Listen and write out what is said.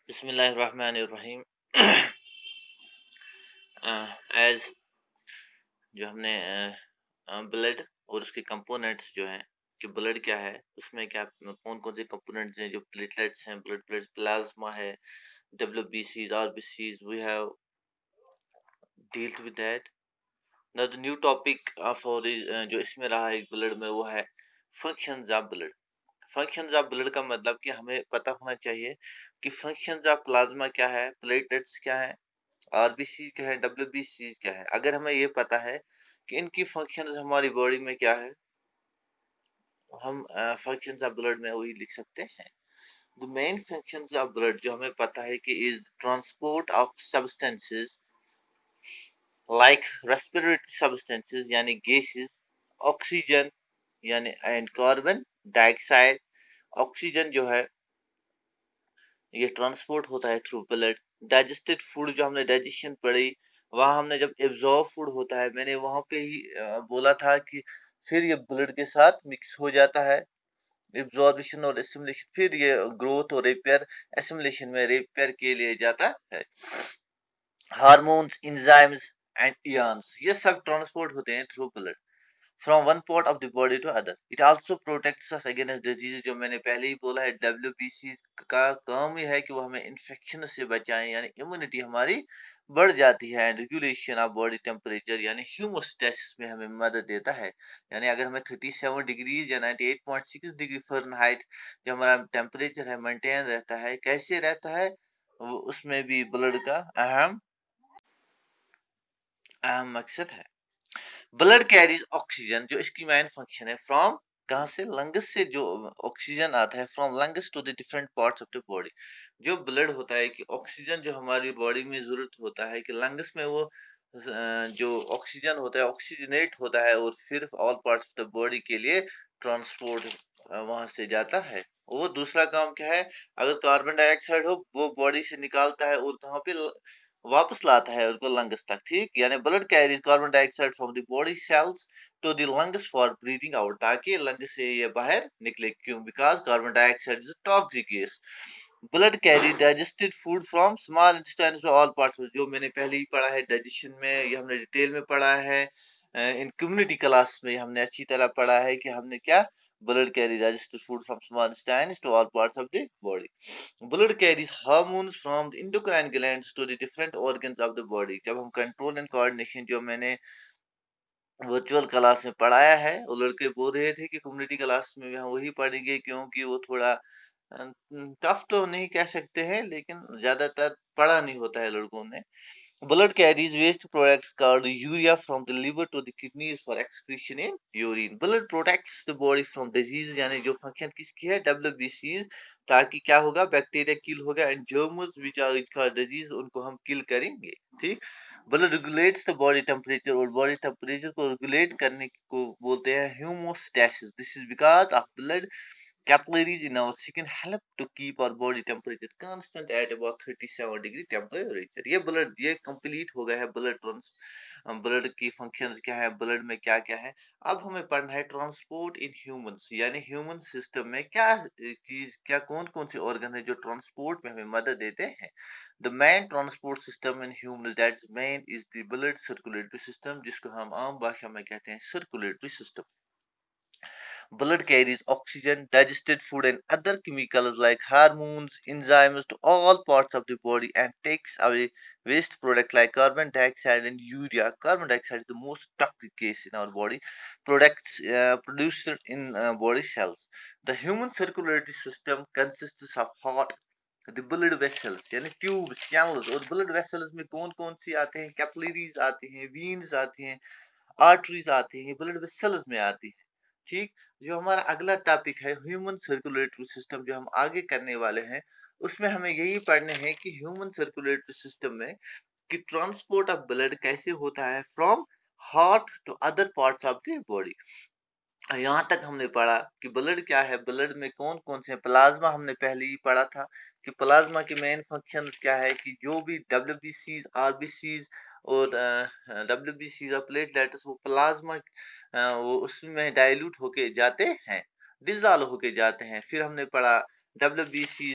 बिस्मिल्लाहिर्रहमानिर्रहीम। एज जो हमने ब्लड और उसके कंपोनेंट्स जो हैं कि ब्लड क्या है, उसमें क्या कौन कौन से कंपोनेंट्स हैं, जो प्लेटलेट्स हैं, ब्लड प्लेट्स, प्लाज्मा है, डब्ल्यूबीसीज, RBCs, we have dealt with that. Now the new topic of जो इसमें रहा है ब्लड में, वो है functions of blood. Functions of blood का मतलब कि हमें पता होना चाहिए कि फंक्शंस ऑफ प्लाज्मा क्या है, प्लेटलेट्स क्या है, आरबीसी क्या है, डब्ल्यूबीसी क्या है। अगर हमें ये पता है कि इनकी फंक्शंस हमारी बॉडी में क्या है, हम फंक्शंस ऑफ ब्लड में वही लिख सकते हैं। The main functions of blood जो हमें पता है कि is transport of substances like respiratory substances यानी गैसेस, ऑक्सीजन यानी एंड कार्बन डाइऑक्साइड। ऑक्सीजन जो है ये ट्रांसपोर्ट होता है थ्रू ब्लड। डाइजेस्टेड फूड जो हमने डाइजेशन पढ़ी, वहां हमने जब एब्जॉर्ब फूड होता है, मैंने वहां पे ही बोला था कि फिर ये ब्लड के साथ मिक्स हो जाता है, एब्जॉर्बिशन और एसिमिलेशन, फिर ये ग्रोथ और रिपेयर, एसिमिलेशन में रिपेयर के लिए जाता है। हार्मोन्स, एंजाइम्स एंड इयन्स ये सब ट्रांसपोर्ट होते हैं through blood from one part of the body to other. It also protects us against disease, जो मैंने पहले ही बोला है, डब्ल्यूबीसी का काम ही है कि वो हमें इन्फेक्शन से बचाएं, यानी इम्यूनिटी हमारी बढ़ जाती है। And regulation of body temperature यानी ह्यूमोस्टेसिस में हमें मदद देता है। यानी अगर हमें 37 डिग्रीज या 98.6 डिग्री फ़ारेनहाइट जो हमारा टेम्परेचर है मेंटेन रहता है, कैसे रहता है, उसमें भी ब्लड का अहम अहम मकसद है। ब्लड कैरीज ऑक्सीजन, जो इसकी मेन फंक्शन है, फ्रॉम कहाँ से, लंग्स से जो ऑक्सीजन आता है, from lungs to the different parts of the body. जो ब्लड होता है कि ऑक्सीजन जो हमारी बॉडी में जरूरत होता है कि लंग्स में वो जो ऑक्सीजन होता है ऑक्सीजनेट होता है और फिर all parts of the body के लिए ट्रांसपोर्ट वहां से जाता है। वो दूसरा काम क्या है, अगर कार्बन डाइऑक्साइड हो वो बॉडी से निकालता है और कहाँ पे वापस लाता है उनको लंग्स तक। ठीक, यानी blood carries carbon dioxide from the body cells to the lungs for breathing out, ताकि लंग से ये बाहर निकले। क्यों? Because carbon dioxide is toxic gas. Blood carry digested food from small intestine to all parts, जो मैंने पहले ही पढ़ा है डाइजेशन में, ये हमने डिटेल में पढ़ा है। इन कम्युनिटी क्लास में हमने अच्छी तरह पढ़ा है कि हमने क्या, blood carry digested food from small intestine to all parts of the body. Blood carries hormones from the endocrine glands to the different organs of the body। जब हम कंट्रोल एंड कोऑर्डिनेशन जो मैंने वर्चुअल क्लास में पढ़ाया है, वो लड़के बोल रहे थे कि कम्युनिटी क्लास में भी हम वही पढ़ेंगे, क्योंकि वो थोड़ा टफ तो नहीं कह सकते हैं, लेकिन ज्यादातर पढ़ा नहीं होता है लड़कों ने। Blood carries waste products called urea from the liver to the kidneys for excretion in urine। Blood protects the body from disease, यानी जो फंक्शन किसकी है, WBCs, ताकि क्या होगा, बैक्टीरिया किल होगा एंड जर्म्स विच आर इसका डिजीज उनको हम किल करेंगे। ठीक, blood regulates the body temperature, और बॉडी टेम्परेचर को रेगुलेट करने को बोलते हैं homeostasis. This is because of blood capillaries in our skin help to keep our body temperature constant at about 37 degree temperature। ये ब्लड, ये कंप्लीट हो गया है ब्लड ट्रांस, ब्लड की फंक्शंस क्या है, ब्लड में क्या क्या है। अब हमें पढ़ना है ट्रांसपोर्ट इन ह्यूमंस, यानी ह्यूमन सिस्टम में क्या चीज, क्या कौन कौन से ऑर्गन है जो ट्रांसपोर्ट में हमें मदद देते हैं। The main transport system in human that's main is the blood circulatory system, जिसको हम आम भाषा में कहते हैं circulatory system. Blood carries oxygen, digested food, and other chemicals like hormones, enzymes to all parts of the body, and takes away waste products like carbon dioxide and urea. Carbon dioxide is the most toxic gas in our body, products produced in body cells. The human circulatory system consists of heart, the blood vessels यानी tubes, channels, और blood vessels में कौन कौन सी आते हैं, capillaries आते हैं, वीन्स आती हैं, आर्टरीज आती हैं, ब्लड वेसल्स में आती है। ठीक, जो हमारा अगला टॉपिक है ह्यूमन सर्कुलेटरी सिस्टम, जो हम आगे करने वाले हैं, उसमें हमें यही पढ़ने हैं कि ह्यूमन सर्कुलेटरी सिस्टम में कि ट्रांसपोर्ट ऑफ ब्लड कैसे होता है from heart to other parts of the body. यहाँ तक हमने पढ़ा कि ब्लड क्या है, ब्लड में कौन कौन से, प्लाज्मा हमने पहले ही पढ़ा था कि प्लाज्मा के मेन फंक्शंस क्या है, कि जो भी डब्ल्यूबीसीज, आरबीसीज और डब्ल्यूबीसीज और प्लेटलेट्स, वो प्लाज्मा वो उसमें डाइल्यूट होके जाते हैं, डिसॉल्व होके जाते हैं। फिर हमने पढ़ा डब्ल्यूबीसी